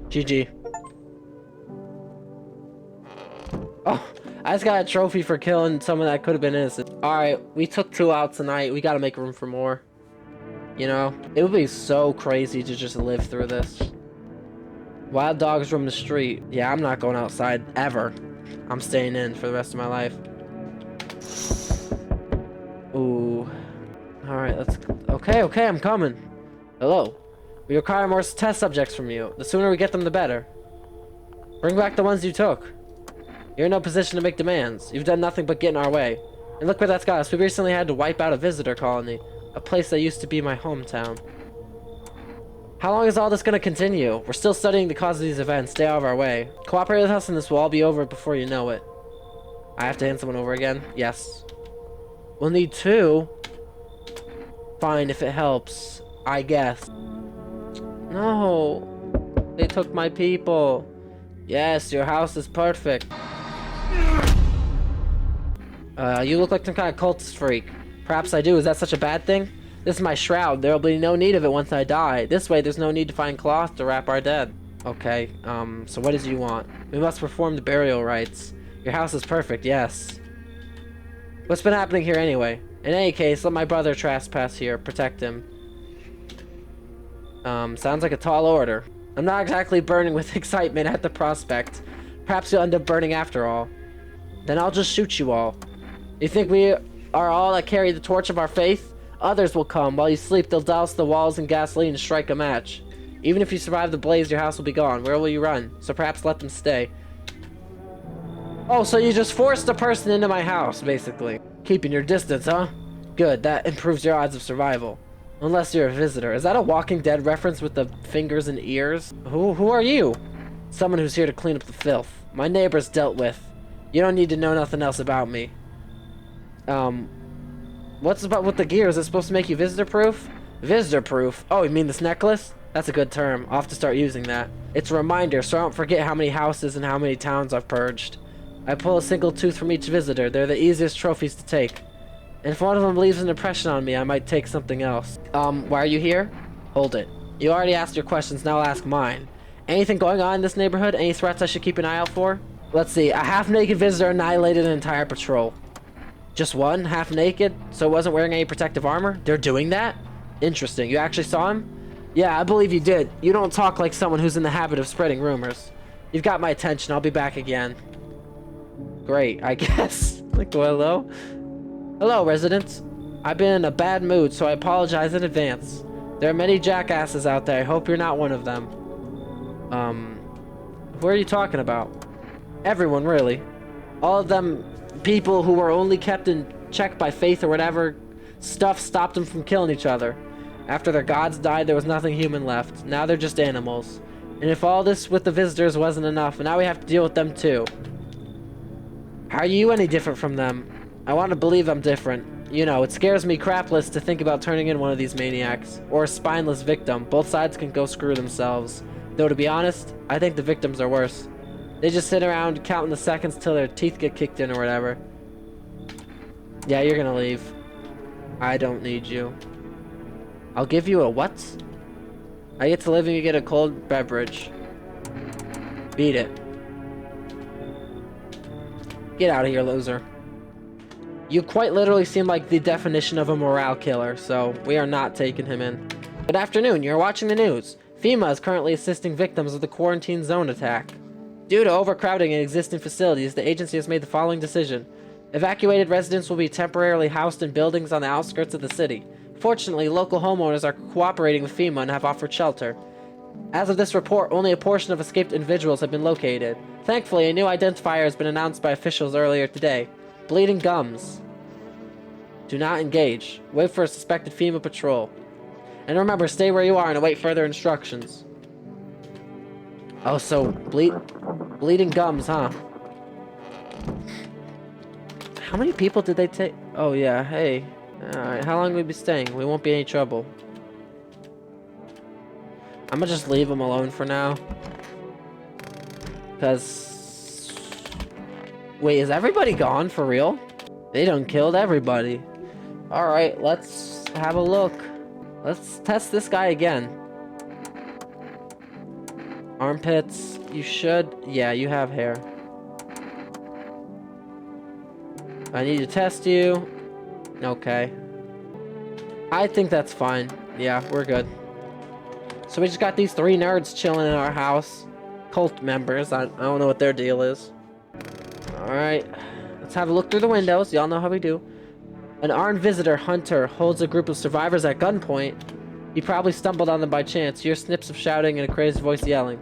GG. Oh, I just got a trophy for killing someone that could have been innocent. Alright, we took 2 out tonight. We gotta make room for more. You know? It would be so crazy to just live through this. Wild dogs roam the street. Yeah, I'm not going outside ever. I'm staying in for the rest of my life. Ooh. Alright, let's... Okay, I'm coming. Hello. We require more test subjects from you. The sooner we get them, the better. Bring back the ones you took. You're in no position to make demands. You've done nothing but get in our way. And look where that's got us. We recently had to wipe out a visitor colony. A place that used to be my hometown. How long is all this gonna continue? We're still studying the cause of these events. Stay out of our way. Cooperate with us and this will all be over before you know it. I have to hand someone over again? Yes. We'll need 2. Fine, if it helps. I guess. No. They took my people. Yes, your house is perfect. You look like some kind of cultist freak. Perhaps I do. Is that such a bad thing? This is my shroud. There will be no need of it once I die. This way, there's no need to find cloth to wrap our dead. Okay, so what does you want? We must perform the burial rites. Your house is perfect, yes. What's been happening here anyway? In any case, let my brother trespass here. Protect him. Sounds like a tall order. I'm not exactly burning with excitement at the prospect. Perhaps you'll end up burning after all. Then I'll just shoot you all. You think we are all that carry the torch of our faith? Others will come. While you sleep, they'll douse the walls in gasoline and strike a match. Even if you survive the blaze, your house will be gone. Where will you run? So perhaps let them stay. Oh, so you just forced a person into my house, basically. Keeping your distance, huh? Good, that improves your odds of survival. Unless you're a visitor. Is that a Walking Dead reference with the fingers and ears? Who are you? Someone who's here to clean up the filth. My neighbor's dealt with. You don't need to know nothing else about me. What's about with the gear? Is it supposed to make you visitor-proof? Visitor-proof? Oh, you mean this necklace? That's a good term. I'll have to start using that. It's a reminder so I don't forget how many houses and how many towns I've purged. I pull a single tooth from each visitor. They're the easiest trophies to take. And if one of them leaves an impression on me, I might take something else. Why are you here? Hold it. You already asked your questions, now I'll ask mine. Anything going on in this neighborhood? Any threats I should keep an eye out for? Let's see. A half-naked visitor annihilated an entire patrol. Just one? Half-naked? So wasn't wearing any protective armor? They're doing that? Interesting. You actually saw him? Yeah, I believe you did. You don't talk like someone who's in the habit of spreading rumors. You've got my attention. I'll be back again. Great, I guess. Like, hello? Hello, residents. I've been in a bad mood, so I apologize in advance. There are many jackasses out there. I hope you're not one of them. Who are you talking about? Everyone, really. All of them people who were only kept in check by faith or whatever stuff stopped them from killing each other. After their gods died, there was nothing human left. Now they're just animals. And if all this with the visitors wasn't enough, now we have to deal with them too. How are you any different from them? I want to believe I'm different. You know, it scares me crapless to think about turning in one of these maniacs. Or a spineless victim. Both sides can go screw themselves. Though to be honest, I think the victims are worse. They just sit around counting the seconds till their teeth get kicked in or whatever. Yeah, you're gonna leave. I don't need you. I'll give you a what? I get to live and you get a cold beverage. Beat it. Get out of here, loser. You quite literally seem like the definition of a morale killer, so we are not taking him in. Good afternoon, you're watching the news. FEMA is currently assisting victims of the quarantine zone attack. Due to overcrowding in existing facilities, the agency has made the following decision. Evacuated residents will be temporarily housed in buildings on the outskirts of the city. Fortunately, local homeowners are cooperating with FEMA and have offered shelter. As of this report, only a portion of escaped individuals have been located. Thankfully, a new identifier has been announced by officials earlier today. Bleeding gums. Do not engage. Wait for a suspected FEMA patrol. And remember, stay where you are and await further instructions. Oh, so bleeding gums, huh? How many people did they take? Oh yeah, hey. Alright, how long will we be staying? We won't be any trouble. I'm gonna just leave them alone for now. Because... Wait, is everybody gone for real? They done killed everybody. Alright, let's have a look. Let's test this guy again. Armpits, you should... Yeah, you have hair. I need to test you. Okay. I think that's fine. Yeah, we're good. So we just got these 3 nerds chilling in our house. Cult members. I don't know what their deal is. Alright. Let's have a look through the windows. Y'all know how we do. An armed visitor, Hunter, holds a group of survivors at gunpoint. He probably stumbled on them by chance. You hear snips of shouting and a crazed voice yelling.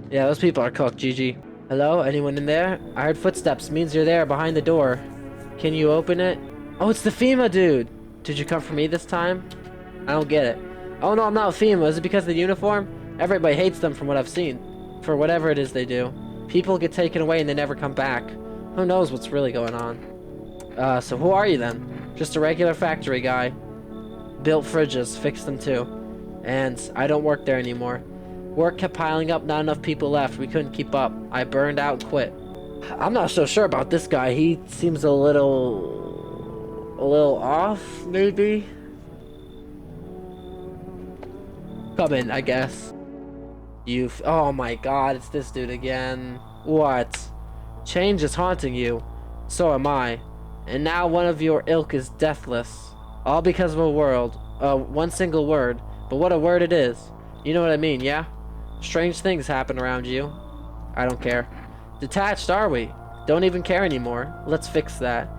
Yeah, those people are cooked, GG. Hello? Anyone in there? I heard footsteps. Means you're there, behind the door. Can you open it? Oh, it's the FEMA dude! Did you come for me this time? I don't get it. Oh no, I'm not FEMA. Is it because of the uniform? Everybody hates them from what I've seen. For whatever it is they do. People get taken away and they never come back. Who knows what's really going on? So who are you then? Just a regular factory guy. Built fridges, fixed them too. And I don't work there anymore. Work kept piling up, not enough people left. We couldn't keep up. I burned out and quit. I'm not so sure about this guy. He seems a little off, maybe? Come in, I guess. Oh my god, it's this dude again. What? Change is haunting you. So am I. And now one of your ilk is deathless. All because of one single word. But what a word it is. You know what I mean, yeah? Strange things happen around you. I don't care. Detached, are we? Don't even care anymore. Let's fix that.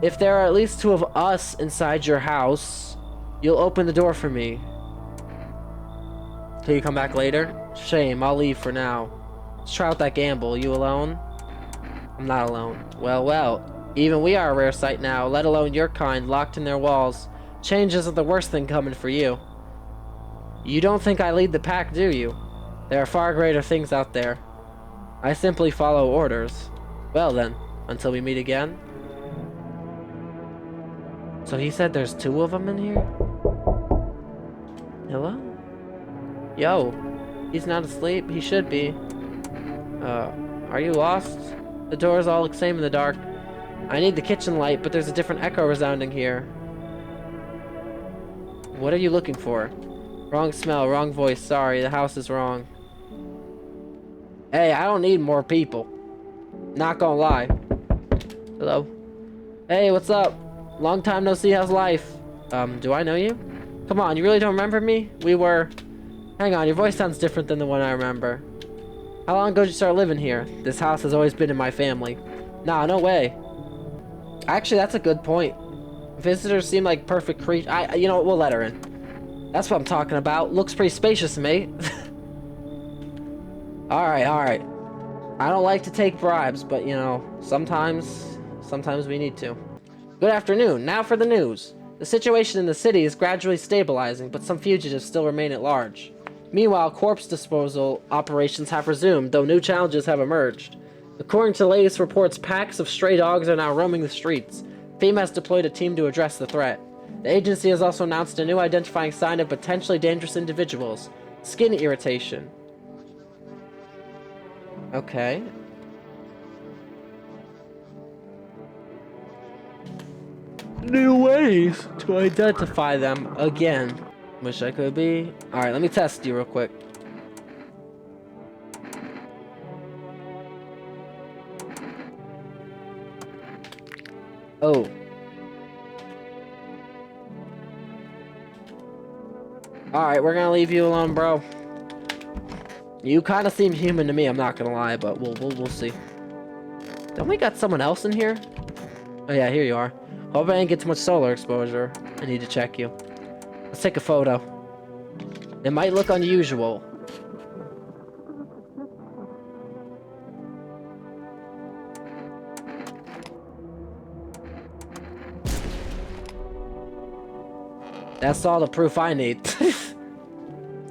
If there are at least 2 of us inside your house, you'll open the door for me. Can you come back later? Shame, I'll leave for now. Let's try out that gamble. You alone? I'm not alone. Well. Even we are a rare sight now, let alone your kind, locked in their walls. Change isn't the worst thing coming for you. You don't think I lead the pack, do you? There are far greater things out there. I simply follow orders. Well then, until we meet again. So he said there's 2 of them in here? Hello? Yo. He's not asleep. He should be. Are you lost? The doors all look same in the dark. I need the kitchen light, but there's a different echo resounding here. What are you looking for? Wrong smell, wrong voice. Sorry, the house is wrong. Hey, I don't need more people. Not gonna lie. Hello? Hey, what's up? Long time no see, how's life? Do I know you? Come on, you really don't remember me? We were... Hang on, your voice sounds different than the one I remember. How long ago did you start living here? This house has always been in my family. Nah, no way. Actually, that's a good point. Visitors seem like perfect creatures. You know what? We'll let her in. That's what I'm talking about. Looks pretty spacious, mate. Alright, alright. I don't like to take bribes, but, you know, sometimes we need to. Good afternoon. Now for the news. The situation in the city is gradually stabilizing, but some fugitives still remain at large. Meanwhile, corpse disposal operations have resumed, though new challenges have emerged. According to the latest reports, packs of stray dogs are now roaming the streets. FEMA has deployed a team to address the threat. The agency has also announced a new identifying sign of potentially dangerous individuals. Skin irritation. Okay. New ways to identify them again. Wish I could be. Alright, let me test you real quick. Oh. Alright, we're gonna leave you alone, bro. You kind of seem human to me, I'm not gonna lie, but we'll see. Don't we got someone else in here? Oh yeah, here you are. Hope I didn't get too much solar exposure. I need to check you. Let's take a photo. It might look unusual. That's all the proof I need.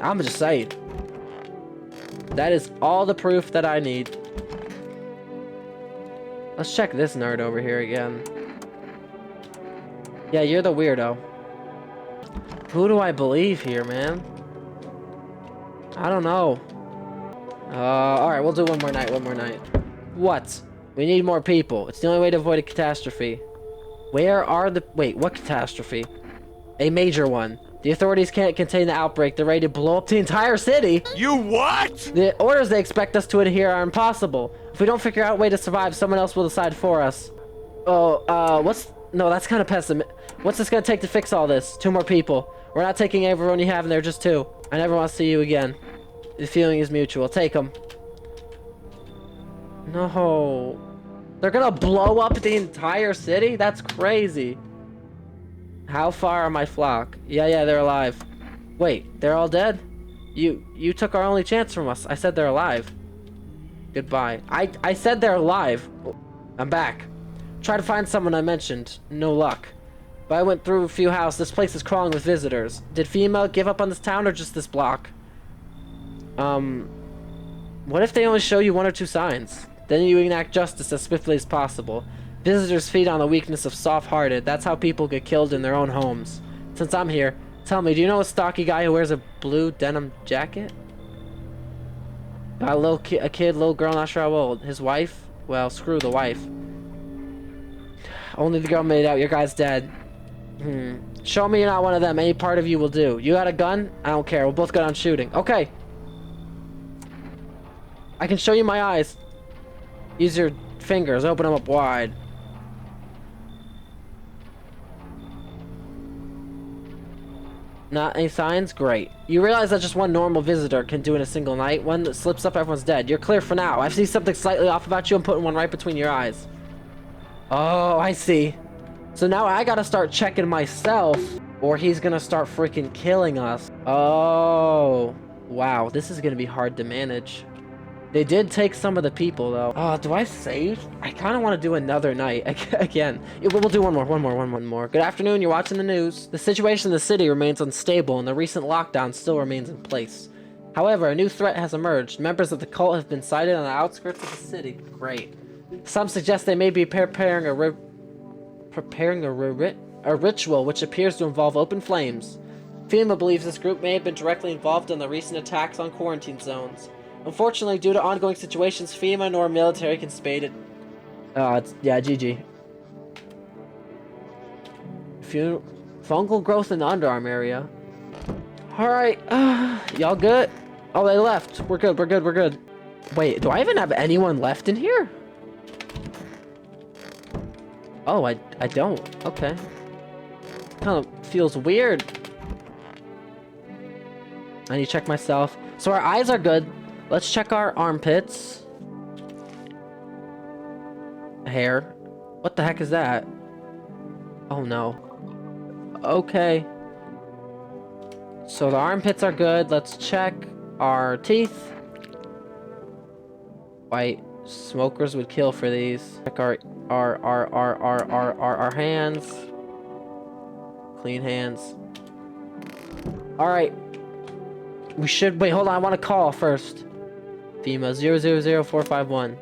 I'm just saying. That is all the proof that I need. Let's check this nerd over here again. Yeah, you're the weirdo. Who do I believe here, man? I don't know. Alright, we'll do one more night, What? We need more people. It's the only way to avoid a catastrophe. Where are the... Wait, what catastrophe? A major one. The authorities can't contain the outbreak. They're ready to blow up the entire city. You what? The orders they expect us to adhere are impossible. If we don't figure out a way to survive, someone else will decide for us. Oh, what's... No, that's kind of pessimistic. What's this gonna take to fix all this? 2 more people. We're not taking everyone you have, and they're just 2. I never want to see you again. The feeling is mutual. Take them. No. They're gonna blow up the entire city? That's crazy. How far are my flock? Yeah, they're alive. Wait, they're all dead? You took our only chance from us. I said they're alive. Goodbye. I said they're alive. I'm back. Try to find someone I mentioned. No luck. But I went through a few houses. This place is crawling with visitors. Did FEMA give up on this town or just this block? What if they only show you 1 or 2 signs? Then you enact justice as swiftly as possible. Visitors feed on the weakness of soft-hearted. That's how people get killed in their own homes. Since I'm here, tell me, do you know a stocky guy who wears a blue denim jacket? Got a kid, little girl, not sure how old. His wife? Well, screw the wife. Only the girl made it out. Your guy's dead. Show me you're not one of them. Any part of you will do. You got a gun? I don't care. We'll both go down shooting. Okay. I can show you my eyes. Use your fingers. Open them up wide. Not any signs? Great. You realize that just one normal visitor can do in a single night? One that slips up, everyone's dead. You're clear for now. I see something slightly off about you. I'm putting one right between your eyes. Oh, I see. So now I gotta start checking myself, or he's gonna start freaking killing us. Oh, wow. This is gonna be hard to manage. They did take some of the people, though. Oh, do I save? I kind of want to do another night. Again. We'll do one more. Good afternoon, you're watching the news. The situation in the city remains unstable, and the recent lockdown still remains in place. However, a new threat has emerged. Members of the cult have been sighted on the outskirts of the city. Great. Some suggest they may be preparing a ritual which appears to involve open flames. FEMA believes this group may have been directly involved in the recent attacks on quarantine zones. Unfortunately, due to ongoing situations, FEMA nor military can spade it. Yeah, GG. Fungal growth in the underarm area. Alright, y'all good? Oh, they left. We're good, we're good, we're good. Wait, do I even have anyone left in here? Oh, I don't. Okay. Kind of feels weird. I need to check myself. So our eyes are good. Let's check our armpits. Hair. What the heck is that? Oh no. Okay. So the armpits are good. Let's check our teeth. White. Smokers would kill for these. Check our hands. Clean hands. Alright. We should wait, hold on, I want to call first. FEMA 000451.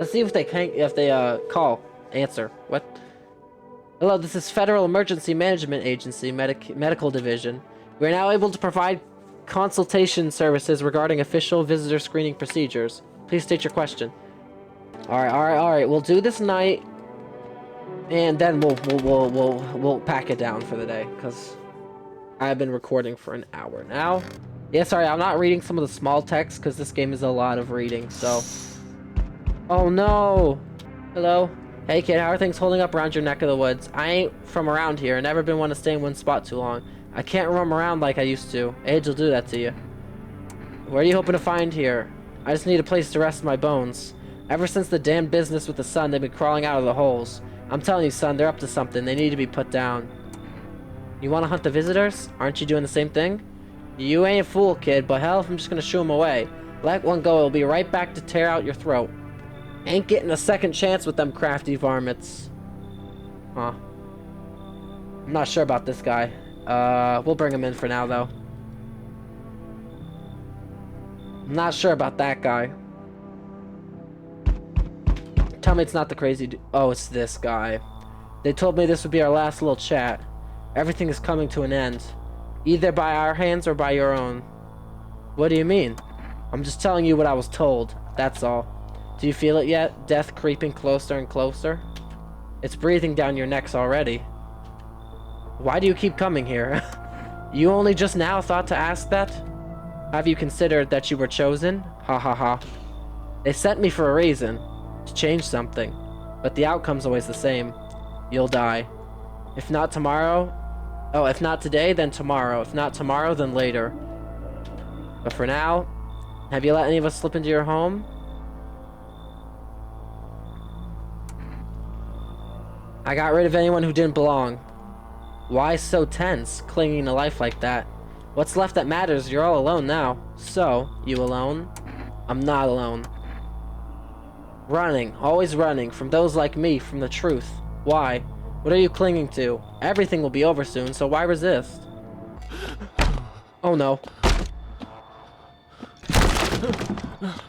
Let's see if they call. Answer. What? Hello, this is Federal Emergency Management Agency, Medical Division. We are now able to provide consultation services regarding official visitor screening procedures. Please state your question. Alright. We'll do this night, and then we'll pack it down for the day, because I've been recording for an hour now. Yeah, sorry, I'm not reading some of the small text, because this game is a lot of reading, so... Oh no! Hello? Hey kid, how are things holding up around your neck of the woods? I ain't from around here, never been one to stay in one spot too long. I can't roam around like I used to. Age will do that to you. What are you hoping to find here? I just need a place to rest my bones. Ever since the damn business with the sun, they've been crawling out of the holes. I'm telling you, son, they're up to something. They need to be put down. You want to hunt the visitors? Aren't you doing the same thing? You ain't a fool, kid, but hell if I'm just gonna shoo them away. Let one go, it'll be right back to tear out your throat. Ain't getting a second chance with them crafty varmints. Huh. I'm not sure about this guy. We'll bring him in for now, though. I'm not sure about that guy. Tell me it's not the crazy dude. Oh, it's this guy. They told me this would be our last little chat. Everything is coming to an end. Either by our hands or by your own. What do you mean? I'm just telling you what I was told. That's all. Do you feel it yet? Death creeping closer and closer? It's breathing down your necks already. Why do you keep coming here? You only just now thought to ask that? Have you considered that you were chosen? Ha ha ha. They sent me for a reason. To change something. But the outcome's always the same. You'll die. If not tomorrow... Oh, if not today, then tomorrow. If not tomorrow, then later. But for now, have you let any of us slip into your home? I got rid of anyone who didn't belong. Why so tense, clinging to life like that? What's left that matters? You're all alone now. So, you alone? I'm not alone. Running, always running, from those like me, from the truth. Why? What are you clinging to? Everything will be over soon, so why resist? Oh no.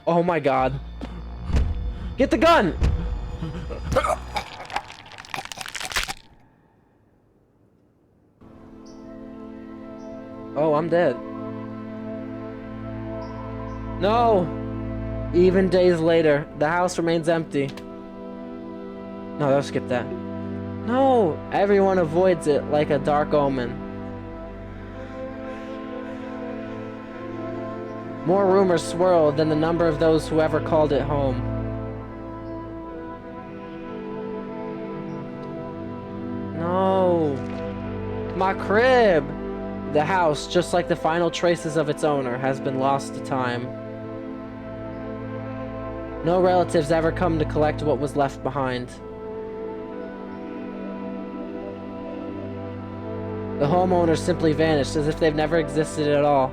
Oh my god. Get the gun! Oh, I'm dead. No! Even days later, the house remains empty. No, let's skip that. No! Everyone avoids it like a dark omen. More rumors swirl than the number of those who ever called it home. No! My crib! The house, just like the final traces of its owner, has been lost to time. No relatives ever come to collect what was left behind. The homeowners simply vanished as if they've never existed at all.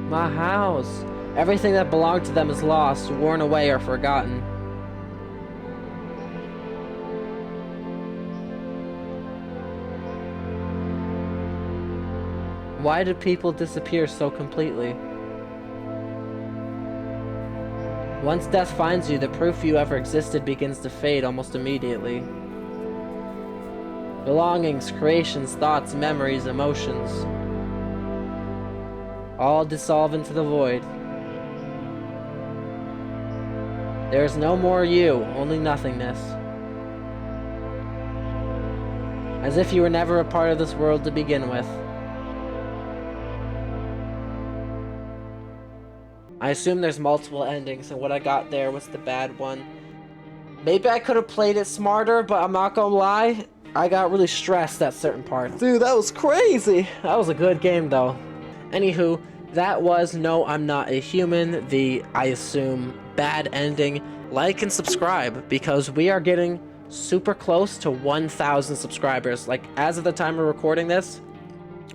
My house. Everything that belonged to them is lost, worn away, or forgotten. Why do people disappear so completely? Once death finds you, the proof you ever existed begins to fade almost immediately. Belongings, creations, thoughts, memories, emotions. All dissolve into the void. There is no more you, only nothingness. As if you were never a part of this world to begin with. I assume there's multiple endings, and what I got there was the bad one. Maybe I could have played it smarter, but I'm not gonna lie, I got really stressed at certain parts. Dude, that was crazy! That was a good game, though. Anywho, that was No, I'm Not a Human, the, I assume, bad ending. Like and subscribe, because we are getting super close to 1,000 subscribers. Like, as of the time of recording this,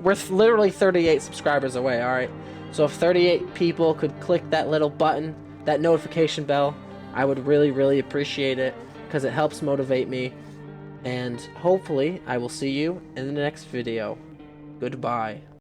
we're literally 38 subscribers away, alright? So if 38 people could click that little button, that notification bell, I would really, really appreciate it, because it helps motivate me. And hopefully, I will see you in the next video. Goodbye.